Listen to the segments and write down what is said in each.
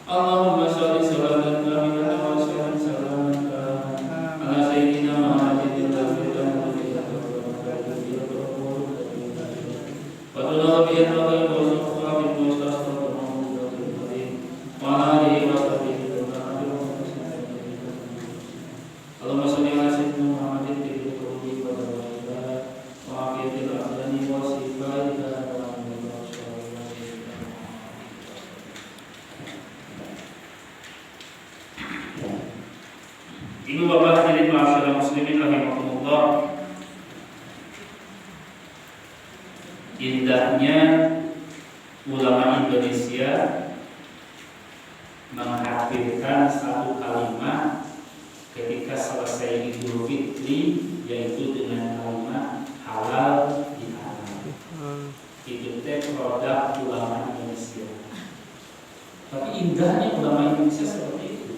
Allahumma sholli sholatan kamilatan wa sallim salamatan ala sayyidina Muhammadin wa Ibu bapak hadirin ma'asyiral muslimin rahimakumullah. Indahnya ulama Indonesia menghadirkan satu kalimat ketika selesai Idul Fitri, yaitu dengan kalimat halal bihalal. Itu produk ulama Indonesia. Tapi indahnya ulama Indonesia seperti itu.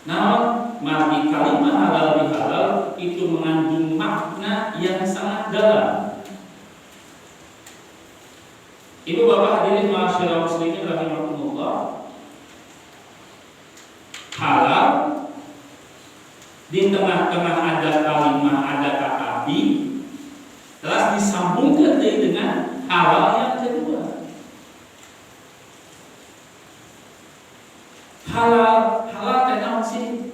Namun margi kalimat halal bihalal itu mengandung makna yang sangat dalam. Ibu bapak hadirin ma'asyiral muslimin rahimakumullah. Halal di tengah-tengah ada kalimat, ada kata bi, terus disambungkan dengan halal yang kedua. Halal tentang sih.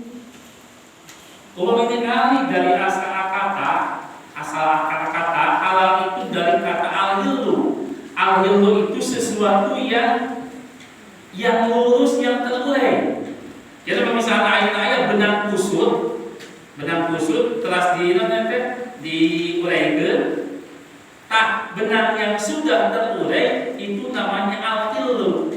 Umumnya kali dari asal kata halal itu dari kata al-hillu. Al-hillu itu sesuatu yang lurus, yang terurai. Jadi misalnya ayat benang kusut terus diuraikan. Tak, benang yang sudah terurai itu namanya al-hillu.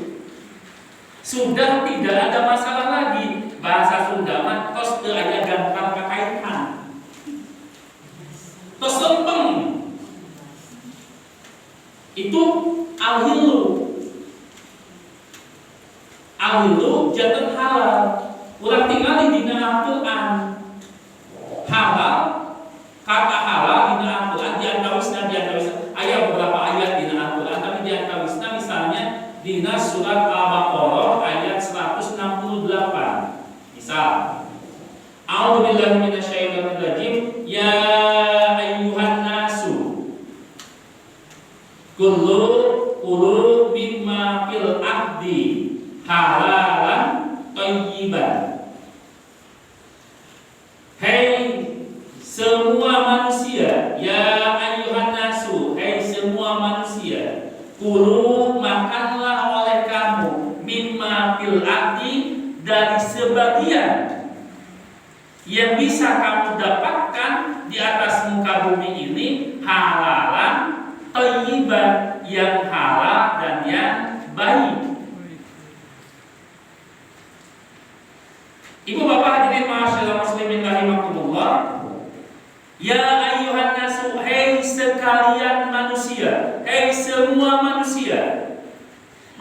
Sudah tidak ada masalah lagi. Bahasa Sunda mah tos teu aya gampang kakaitan. Tos lempeng. Itu al-hillu. Al-hillu janten halal. Urang tingali dina Al-Qur'an. Halal, kata halal dina Al-Qur'an diantawisna aya beberapa ayat dina Al-Qur'an, tapi diantawisna misalnya dina surat Al-Baqarah ayat 168. Misal, A'udzubillahi minasyaitonir rajim, ya ayyuhan nasu kulu mimma fil ardi halalan thayyiban. Hei semua manusia, ya ayyuhan nasu, hei semua manusia, kulu makanlah oleh kamu mimma fil ardi, dari sebagian yang bisa kamu dapatkan di atas muka bumi ini, halalan thayyiban, yang halal dan yang baik. Ibu bapak hadirin ma'asyiral muslimin rahimakumullah. Ya ayyuhan nasu, hei sekalian manusia, hei semua manusia.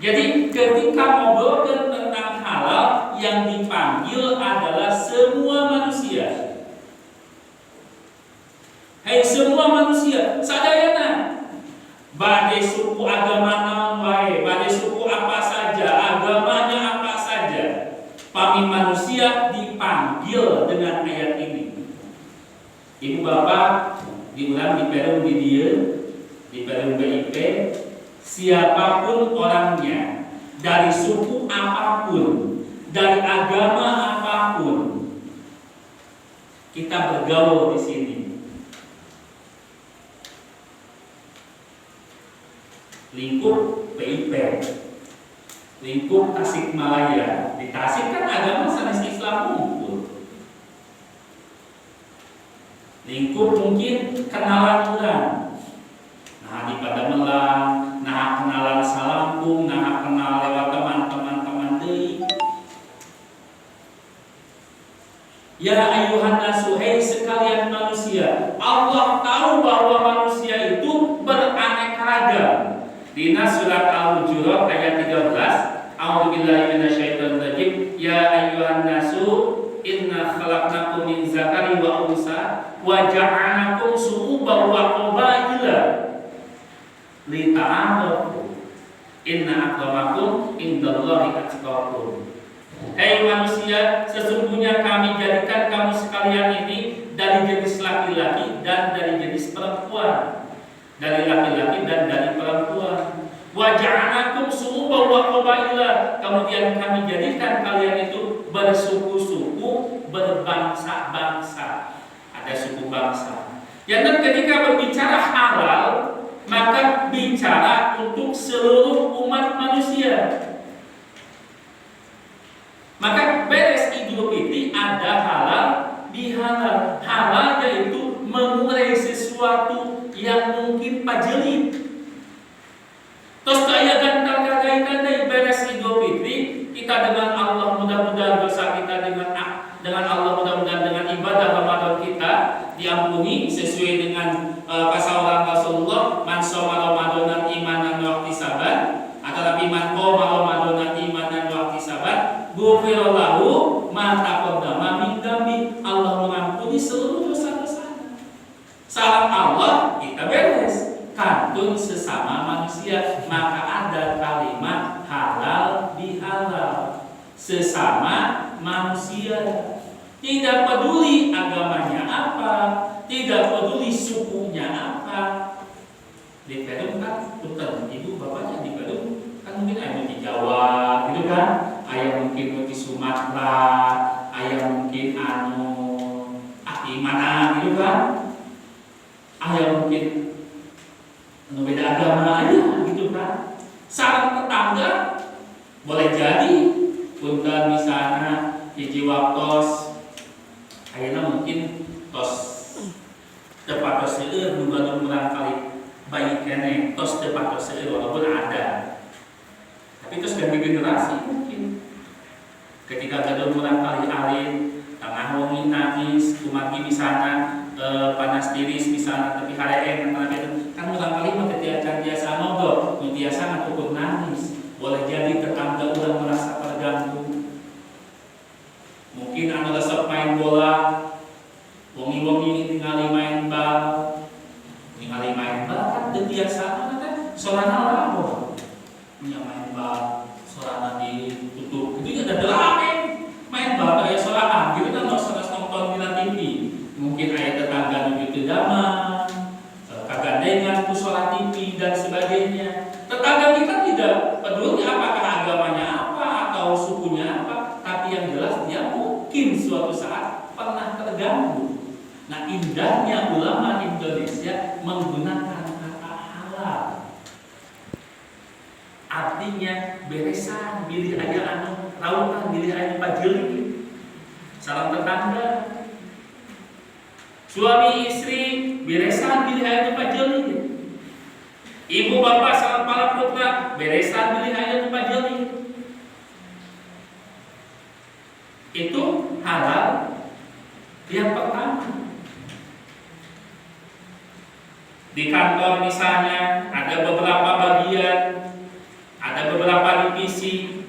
Jadi ketika ngobrol tentang halal, yang dipanggil adalah semua manusia. Hei semua manusia, sadayana. Bade suku agama naon wae, bade suku apa saja, agamanya apa saja. Pami manusia dipanggil dengan ayat ini. Ibu bapak diulang di perum di dia, di perum BIP. Siapapun orangnya, dari suku apapun, dari agama apapun, kita bergaul di sini. Lingkup PIP, lingkup Tasikmalaya. Di Tasik kan agama sanes Islam ngumpul. Lingkup mungkin kenalan orang. Nah di Padamelang, nah kenalan Salampung, nah kenal lewat teman-teman deui. Ya ayyuhan nasu, hei sekalian manusia, Allah tahu bahwa manusia itu beraneka ragam. Dina surat Al-Hujurat ayat 13, A'udzubillahi minasyaitonir rajim, ya ayyuhan nasu inna khalaqnakum min dzakarin wa unsa wa ja'alnakum syu'uban wa qabaila lita'arafu. Inna akramakum indallahi atqakum. Hei manusia, sesungguhnya kami jadikan kamu sekalian ini dari jenis laki-laki dan dari jenis perempuan, dari laki-laki dan dari perempuan. Wa ja'alakum syu'uban wa qabaila, kemudian kami jadikan kalian itu bersuku-suku, berbangsa-bangsa. Ada suku bangsa. Dan ketika berbicara halal, maka bicara untuk seluruh umat manusia. Maka beres Idul Fitri ada halal, bihalal. Halal yaitu mengurai sesuatu yang mungkin pajeli. Terus kaya gantang dari beres Idul Fitri, kita dengan Allah mudah-mudahan dosa kita dengan Allah mudah-mudahan dengan ibadah Ramadan kita diampuni sesuai dengan kasauran Rasulullah, man shoma Ramadan imanan wa ihtisaban, atau man qoma Ramadan imanan wa ihtisaban, ghufirallahu ma taqaddama min dzambi. Allah mengampuni seluruh dosa-dosanya. Salam Allah kita beres. Kantun sesama manusia, maka ada kalimat halal bihalal. Sesama manusia, tidak peduli agamanya apa, tidak peduli sukunya apa. Di Pedung kan, punten ibu bapaknya di Pedung kan mungkin ada di Jawa, gitu kan? Ayah mungkin di Sumatera, ayah mungkin mana, gitu kan? Ayah mungkin beda agama aja, gitu kan? Saling tetangga boleh jadi, punten misalnya hiji waktos, ayana mungkin tos tepat tos seueur nu gadung urang kali bayi kene tos tepat tos seueur walaupun ada. Tapi terus ganti generasi mungkin. Ketika gadung urang kali alit, tengah wengi nangis, kumagi misalnya panas tiris misalnya tapi hareen kan urang kali mah teu biasa ngobrol, nu biasa ngatukeun nangis. Boleh jadi tetangga urang merasa terganggu. Mungkin anu resep main bola, wongi-wongi ningali main bal, kan teu biasa kan sorana lamun. Nya main bal, sorana ditutup. Itu ada delapan main bal kayak sorangan gitu kan sanes nonton di TV. Mungkin aya tetangga nu teu daman, kagandengan ku solat TV dan sebagainya. Tetangga kita tidak peduli apakah agamanya apa atau sukunya apa, tapi yang jelas dia mungkin suatu saat pernah terganggu. Nah, indahnya ulama Indonesia menggunakan kata halal. Artinya beresan, bilih aya anu rautan, bilih aya pajeli. Salam tetangga. Suami istri beresan, bilih aya pajeli. Ibu bapak salam pala putra beresan bilih aya pajeli. Itu halal yang pertama. Di kantor misalnya ada beberapa bagian, ada beberapa divisi.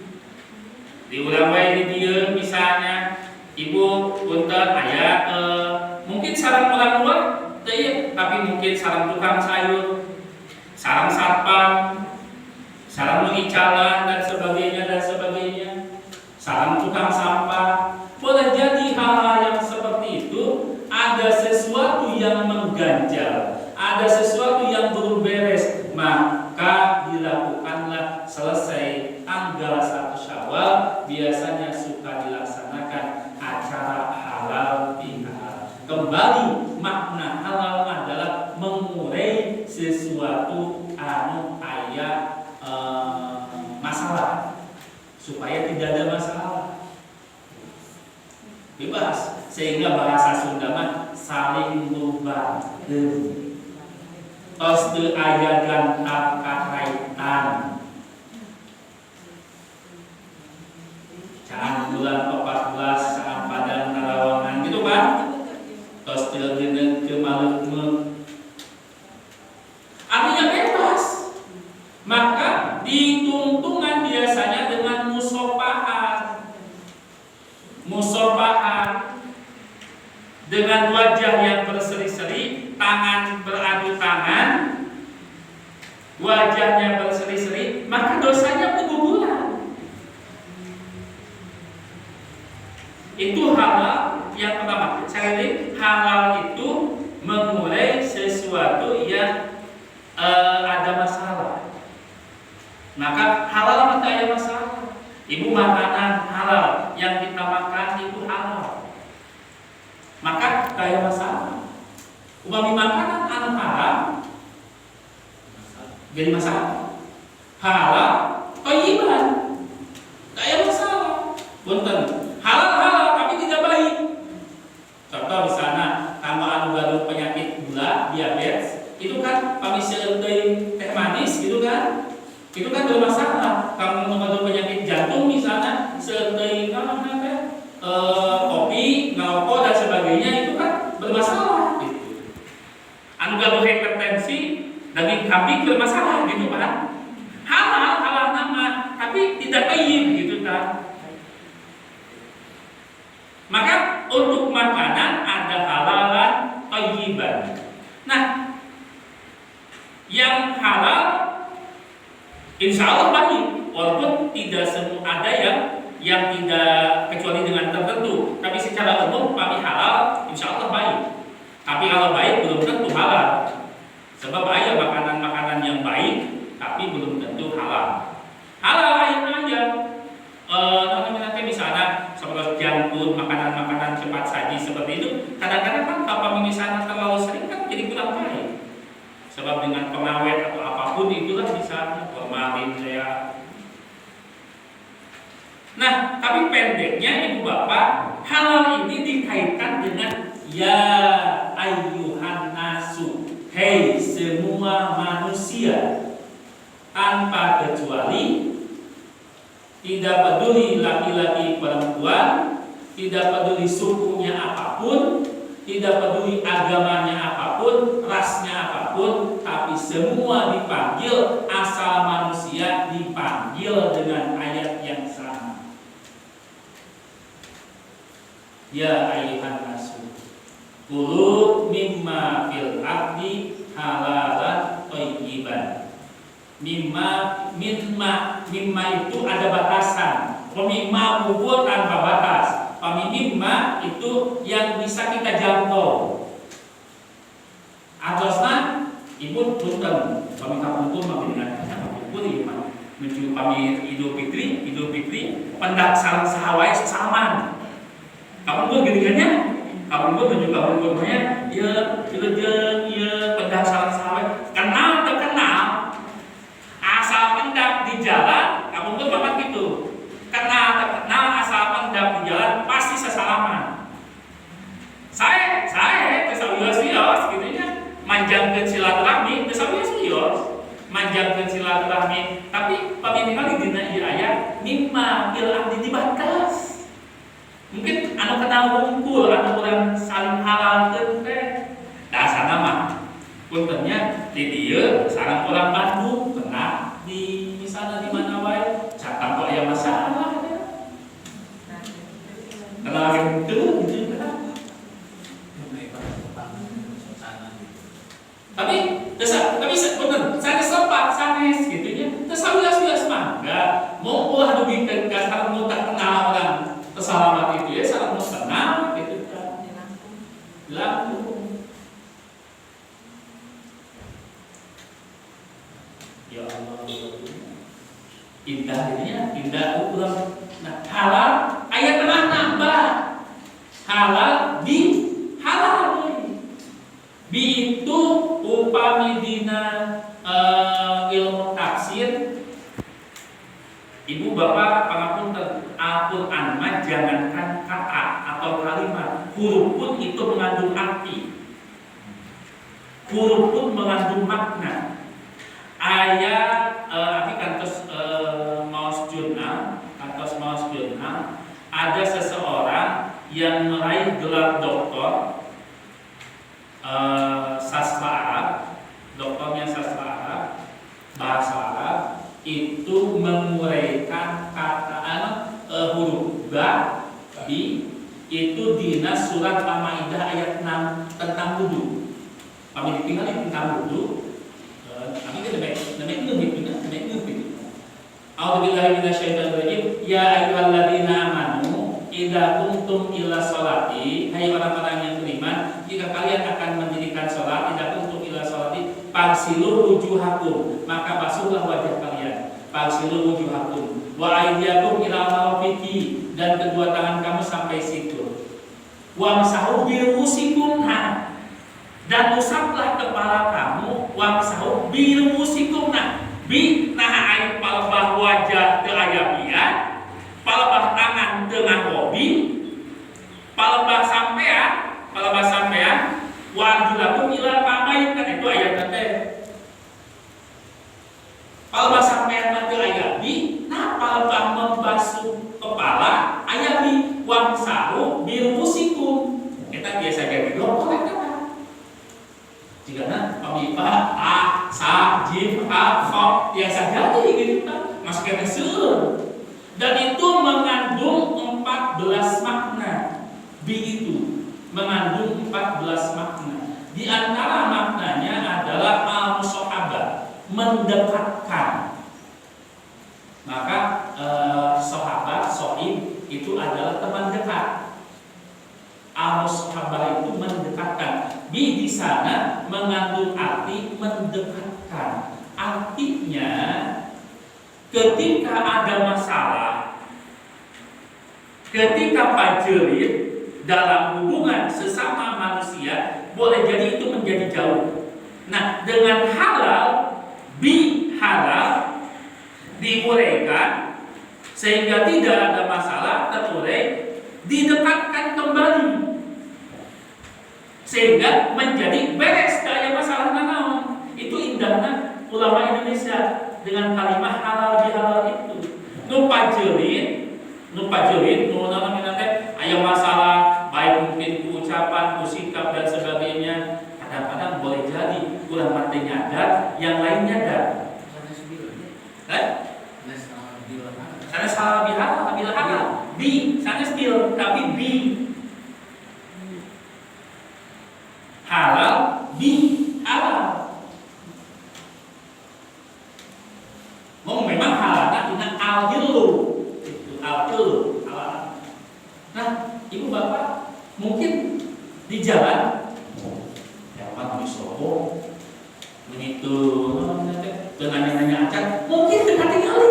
Di ulang wae di dieu misalnya ibu punten aya mungkin sareng orang luar teu, tapi mungkin sareng tukang sayur, sareng satpam, sareng mengicalan dan sebagainya, sareng tukang sampah. Boleh jadi hal-hal yang seperti itu ada sesuatu yang mengganjal, ada sesuatu yang belum beres, maka dilakukanlah selesai tanggal 1 Syawal. Biasanya suka dilaksanakan acara halal bihalal. Kembali makna halal adalah mengurai sesuatu anu aya masalah supaya tidak ada masalah. Bebas, sehingga bahasa Sunda mah saling lubaheun. Tos teu aya gantar kakaitan. Can bulan 14 saat padang narawangan gitu kan? Tos teu geuneuk teu maleuk-maleuk. Artinya bebas. Maka ditungtungan biasanya dengan musofahat. Musofahat dengan wajah yang berseri-seri, tangan beradu tangan, wajahnya berseri-seri, maka dosanya pengguguran. Itu halal yang pertama. Sekali lagi, halal itu mengurai sesuatu yang ada masalah. Maka halal apa tidak ada masalah? Ibu makanan halal, yang kita makan itu halal, maka tidak ada masalah. Upami makanan anu haram jadi masalah. Halal, thayyiban, tidak ada masalah. Punten, halal tapi tidak baik. Contoh misalnya, kalau anu baru penyakit gula, diabetes, itu kan kami seuteuy teh manis gitu kan, itu kan bermasalah. Kamu mengandung penyakit jantung misalnya, seuteuy kopi, ngerokok dan sebagainya, itu kan bermasalah. Gitu. Anu gaduh hipertensi, daging kambing bermasalah gitu kan. Halal nama, tapi tidak thayyib gitu kan. Maka untuk makanan ada halal dan thayyiban. Nah, yang halal insya Allah baik, walaupun tidak semua, ada yang tidak, kecuali dengan tertentu. Tapi secara umum kami halal insya Allah baik. Tapi kalau baik belum tentu halal. Sebab ada makanan-makanan yang baik tapi belum tentu halal. Halal lain aja. Nanti misalnya seperti junk food, makanan-makanan cepat saji seperti itu. Kadang-kadang kan kalau misalnya terlalu sering kan jadi kurang baik. Sebab dengan pengawet atau apapun itulah misalnya formalin ya. Nah, tapi pendeknya ibu bapak, halal ini dikaitkan dengan ya ayyuhan nasu, hei semua manusia, tanpa kecuali, tidak peduli laki-laki perempuan, tidak peduli sukunya apapun, tidak peduli agamanya apapun, rasnya apapun, tapi semua dipanggil, asal manusia dipanggil dengan ayat yang sama. Ya ayyuhan nasu, kulu mimma fil ardi halalan thayyiban. Mimma itu ada batasan. Mimma ukur tanpa batas. Mimma itu yang bisa kita jangkau. Atasnya ibu punten, kami kampung dengan kampung menuju kami Idul Fitri, pendak salam sahawai sesalaman. Kamu pun gini-gininya, kamu pun menuju kampung rumahnya, ya kilejeng, ya pendak salam sahawai, kenal terkenal, asal pendak di jalan, kamu pun makan gitu, kenal terkenal, asal pendak di jalan pasti sesalaman. Saya tersawiyos gitu ya, manjangkeun silaturahmi, tersawiyos, manjangkeun silaturahmi, tapi paminimal di dina ieu aya mimma bil abdi dibatas. Mungkin anu kenal ngumpul, anu urang saling halalkeun teh. Dasarna mah puntennya di dieu sareng urang Bandung kena di misalnya di mana wae, catat kok aya masalah ya. Kenal gitu gitu kan. Tapi bener, sanes lepat, sanes gitu ya. Terus wilas mangga, mau ulah dubikeun ka sareng nu tak kenal orang kesalamat itu ya, sareng nu kenal gitu kan. Langsung. Ya Allah, indah ini ya, indah ukuran. Nah, halal ayat tengah nambah. Halal bi halal. Bi itu upami dina ilmu tafsir. Ibu bapak pangapunten, Al-Quran mah jangankan kata atau kalimat, huruf pun itu mengandung arti. Huruf pun mengandung makna. Ayat arti kantos maos jurnal, ada seseorang yang meraih gelar doktor sastra Arab, doktornya sastra Arab, bahasa Arab, itu menguraikan kata huruf ba, bi, itu dina surat Al-Maidah ayat 6 tentang wudu. Kami ditinggal tentang wudu. Kami itu namanya ngeuhit. A'udzubillahi minasyaitonirrajim. Ya ayyuhalladzina amanu idza qumtum ila sholati, hai orang-orang yang beriman, jika kalian akan mendirikan salat, idza qumtum ila sholati fagsilu wujuhakum, maka basuhlah wajah kalian. Fagsilu wujuhakum wa aydiyakum ila marafiqi, dan kedua tangan kamu sampai siku. Wamsahu bi ru'usikum, dan usaplah kepala kamu. Wamsahu bi ru'usikum, bi air palebah wajah teu aya bian, palebah tangan dengan hobi, palebah sampean wa arjulakum ila ka'bain, kan itu ayat teh. Palebah sampean teu aya bi, palebah membasuh kepala aya bi. Wamsahu bi ru'usikum, kita biasa jadi dokter kan. Jika pamipa a sa jim ha kha biasa jadi gitu kan, masukkan sur. Dan itu mengandung 14 makna. Bi itu mengandung 14 makna. Di antara maknanya adalah al-musahabah, mendekatkan. Maka sahabat, sohib itu adalah teman dekat. Al-musahabah itu mendekatkan. Di sana mengandung arti mendekatkan. Artinya ketika ada masalah, ketika pajerit dalam hubungan sesama manusia, boleh jadi itu menjadi jauh. Nah, dengan halal, halal dibolehkan sehingga tidak ada masalah, terboleh didekatkan kembali sehingga menjadi beres, tidak ada masalah naon. Itu indahnya ulama Indonesia dengan kalimat halal bihalal itu. Nu pajeulin nu namina teh aya masalah, baik mungkin ku ucapan, ku sikap dan sebagainya. Kadang-kadang boleh jadi kurang mati nyadar, yang lain nyadar. Sana salah bihalal, bi, sana bil, tapi bi halal, bi halal. Memang halalnya dengan al-hilu, itu al-hilu, halal. Nah, ibu bapak mungkin di jalan, ya kan habis sobo, begitu, nanya acan, mungkin dekati kali.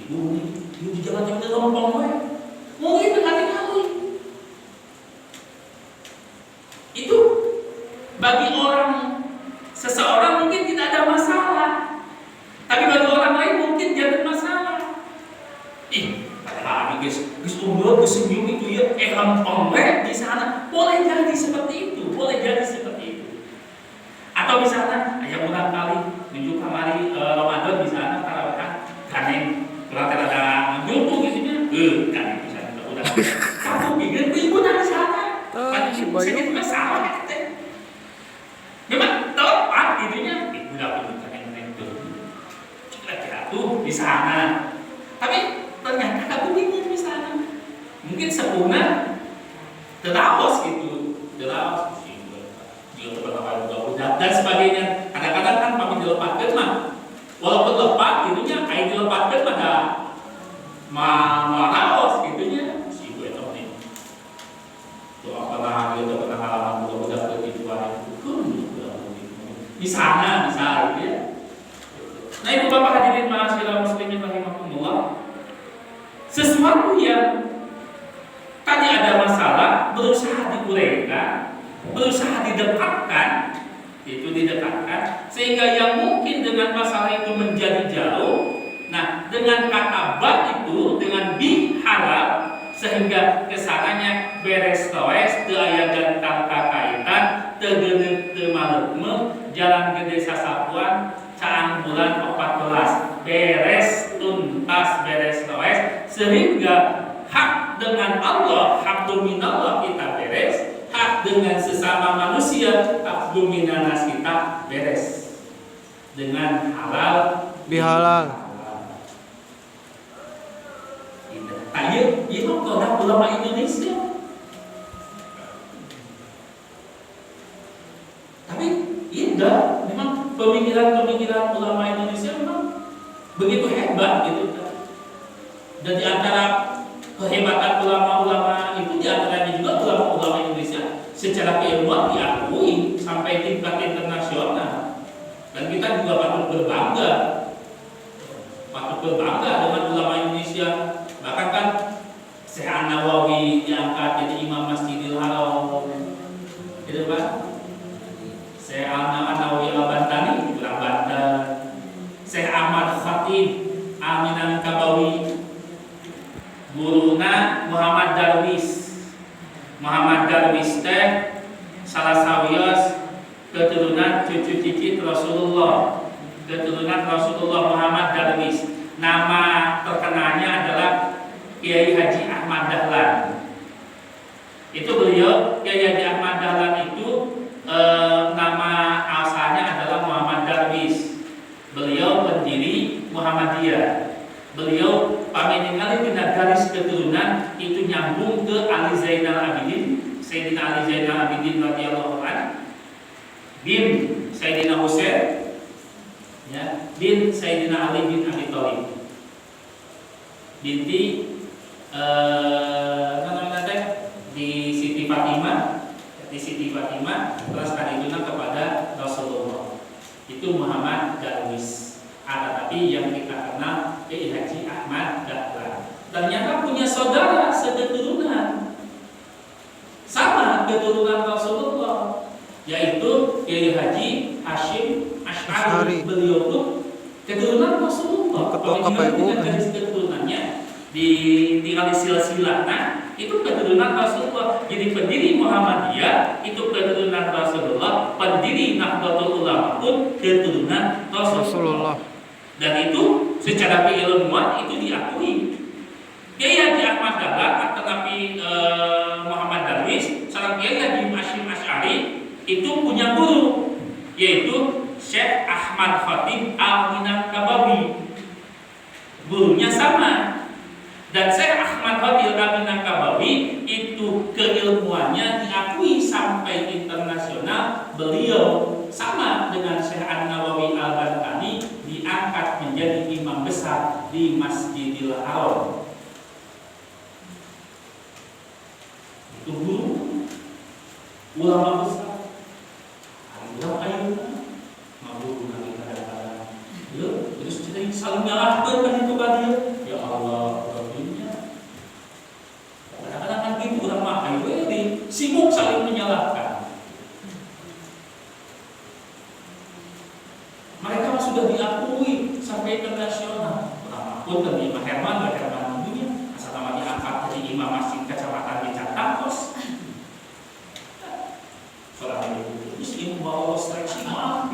Ibu di jalan yang terlompong, mungkin dekati kali. Itu bagi seseorang mungkin tidak ada masalah, tapi bagi orang lain mungkin jadi masalah. Padahal guys umur kesenyum itu ya, gampang di sana. Boleh jadi seperti itu, Atau misalnya, ayah ulang kali menuju kamari Ramadan di sana tarawehan, kaneng keluar ada nyumpung di sini, kaneng di sana udah. Kamu bikin ibu dari sana, kan sedikit masalah. Memang tepat itunya, udah pendidikan yang itu kira-kira tuh di sana. Tapi ternyata kamu bingung di sana. Mungkin sempurna terawas gitu, terawas dan sebagainya. Kadang-kadang kan kami dilepaskan mah, walaupun lepas itunya, kayak dilepaskan pada marawas gitunya. Si gue tahu nih, tuh apa itu halaman budak begitu di sana bisa gitu ya. Nah, ibu bapak hadirin ma'asyiral muslimin rahimakumullah, sesuatu yang tadi ada masalah berusaha dibolehkan, berusaha didekatkan, sehingga yang mungkin dengan masalah itu menjadi jauh. Nah, dengan kata ba itu, dengan bi halal, sehingga kesananya beres toes, teu aya gantang kakaitan, teu geuneuh teu maleume, jalan gede sasapuan, caang bulan 14, beres tuntas, beres toes, sehingga hak dengan Allah, hak minallah kita beres, hak dengan sesama manusia, hak minanas kita beres dengan halal bihalal. Itu produk ulama Indonesia. Tapi Indah, memang pemikiran-pemikiran ulama Indonesia memang begitu hebat gitu. Dan di antara kehebatan ulama-ulama itu di antaranya juga ulama-ulama Indonesia secara keilmuan diakui sampai tingkat internasional. Dan kita juga patut berbangga dengan ulama Indonesia. Bahkan kan Syekh An-Nawawi diangkat jadi Imam Masjidil Haram, gitu Pak. Syekh An-Nawawi Al-Bantani di Banten, Syekh Ahmad Khatib Aminan Kabawi, guruna Muhammad Darwis teh salah sawios keturunan cucu cicit Rasulullah, Muhammad Darwis. Nama terkenalnya adalah Kiai Haji Ahmad Dahlan. Itu beliau Kiai Haji Ahmad Dahlan itu nama asalnya adalah Muhammad Darwis. Beliau pendiri Muhammadiyah. Beliau paminningali dina garis keturunan itu nyambung ke Ali Zainal Abidin, Sayyidina Ali Zainal Abidin radhiyallahu anhu, bin Sayyidina Husain, ya, bin Sayyidina Ali bin Abi Thalib, binti di Siti Fatimah, terus kadituna kepada Rasulullah. Itu Muhammad Darwis. Tapi yang kita kenal Kiai Haji Ahmad Dahlan ternyata punya saudara seketurunan, sama keturunan Rasulullah, yaitu Kiai Haji Hashim Asy'ari. Beliau tuh keturunan Rasulullah. Ketua KPU garis keturunannya di kali silsilah. Nah, itu keturunan Rasulullah. Jadi pendiri Muhammadiyah itu keturunan Rasulullah, pendiri Nahdlatul Ulama pun keturunan Rasulullah. Dan itu secara keilmuan itu diakui. Kiai Haji Ahmad Dahlan tetapi Muhammad Darwis sareng Kiai Haji Hashim Asy'ari itu punya guru, yaitu Syekh Ahmad Khatib Al-Minangkabawi. Gurunya sama. Dan Syekh Ahmad Khatib Al-Minangkabawi itu keilmuannya diakui sampai internasional. Beliau sama dengan Syekh An-Nawawi Al-Bantani diangkat menjadi imam besar di Masjidil Haram. Itu guru ulama besar. Ulama ayuna mabur nanti kadang-kadang. Ya, terus jadi saling nyalahkan kan itu kan dia. Ya Allah, Rabbinya. Kadang-kadang kan gitu orang mah ayo sibuk saling menyalahkan. Mereka sudah diakui sampai internasional. Pun dari Imam Herman dunia, asal nama diangkat dari Imam Masjid Kecamatan di Cantangkos. Soalnya itu terus dia membawa stretching mah.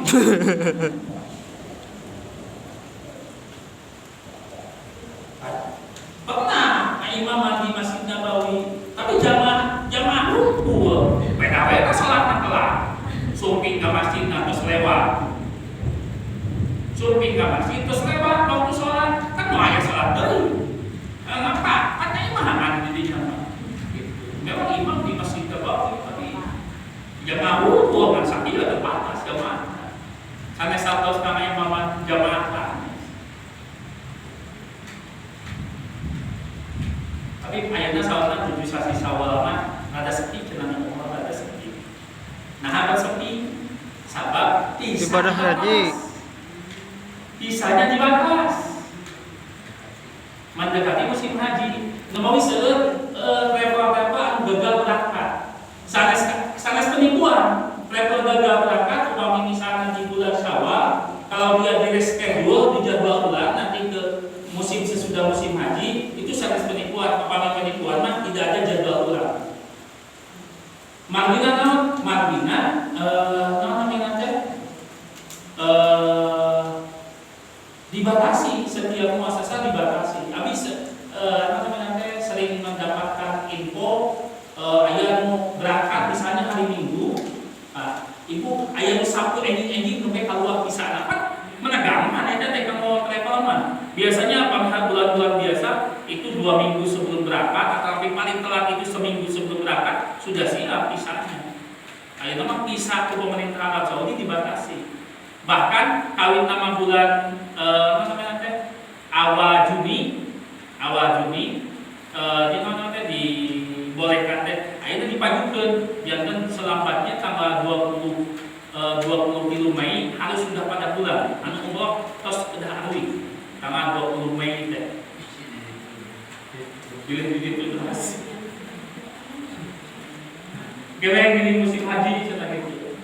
Pernah Imam di Masjid Nabawi, tapi jamaah rumpul. Beda-beda sholatnya kelar. Sumping ke masjid terus lewat. Surfing ke masjid terus lewat waktu sholat, kan mau ayah sholat dulu. Ngapa? Katanya imaman jadinya. Gitu. Memang imam di masjid Nabawi, tapi jamaah rumpul kan sakit ada batas jamaah. Karena satu namanya imaman jamaah lah. Tapi ayatnya sholatnya 7 sasi Syawal mah ada sepi, cenah umur ada sepi. Nah ada sepi, sabab ibadah haji. Kisahnya dibatas mendekati musim haji. Nemawi seueur travel gagal berangkat. Sanes penipuan. Travel gagal berangkat upami misalnya di bulan Syawal, kalau dia di reschedule, dijadwal ulang nanti ke musim sesudah musim haji, itu sanes penipuan. Upami penipuan mah tidak ada jadwal ulang. Marwina dibatasi, setiap muasasa dibatasi. Habis sering mendapatkan info ayah mau berangkat misalnya hari Minggu, ibu ayah mau Sabtu ending sampai keluar bisa dapat menegang mana ada teh kamu travel man. Biasanya pada bulan-bulan biasa itu 2 minggu sebelum berangkat, tapi paling telat itu seminggu sebelum berangkat sudah siap pisahnya. Ayeuna mah pisah ke pemerintah Arab Saudi dibatasi. Bahkan kawin nama bulan apa namanya teh awal Juni di mana teh dibolehkan teh ayeuna dipajukeun janten selambatnya tanggal 20 Mei harus sudah pada bulan anu umroh tos udah awi tanggal 20 Mei teh pilih-pilih terus geleng ini musim haji cenah gitu.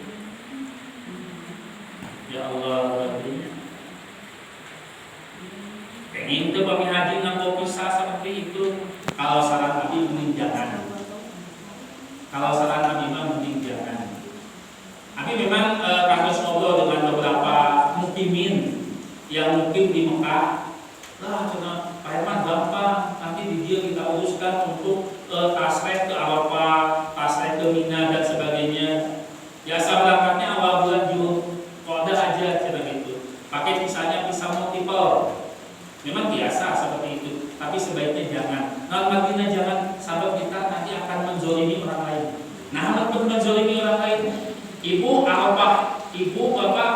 Ya Allah, pengen tuh kami haji nganggo pisah seperti itu. Kalau saran Nabi mending jangan. Kalau saran Nabi mending jangan. Tapi memang kasus ngobrol dengan beberapa mukimin yang mukim di Mekah. Lah cina Pak Herman gampang, nanti di dia kita uruskan untuk tasrek ke Arafah, tasrek ke Mina dan sebagainya. Biasa berangkatnya awal bulan Jul. Kode aja cara gitu. Pakai pisahnya pisah multiple. Memang biasa seperti itu, tapi sebaiknya jangan. Nah, Madinah jangan sabab kita nanti akan menzolimi orang lain. Nah, untuk menzolimi orang lain, ibu Arafah, ibu bapak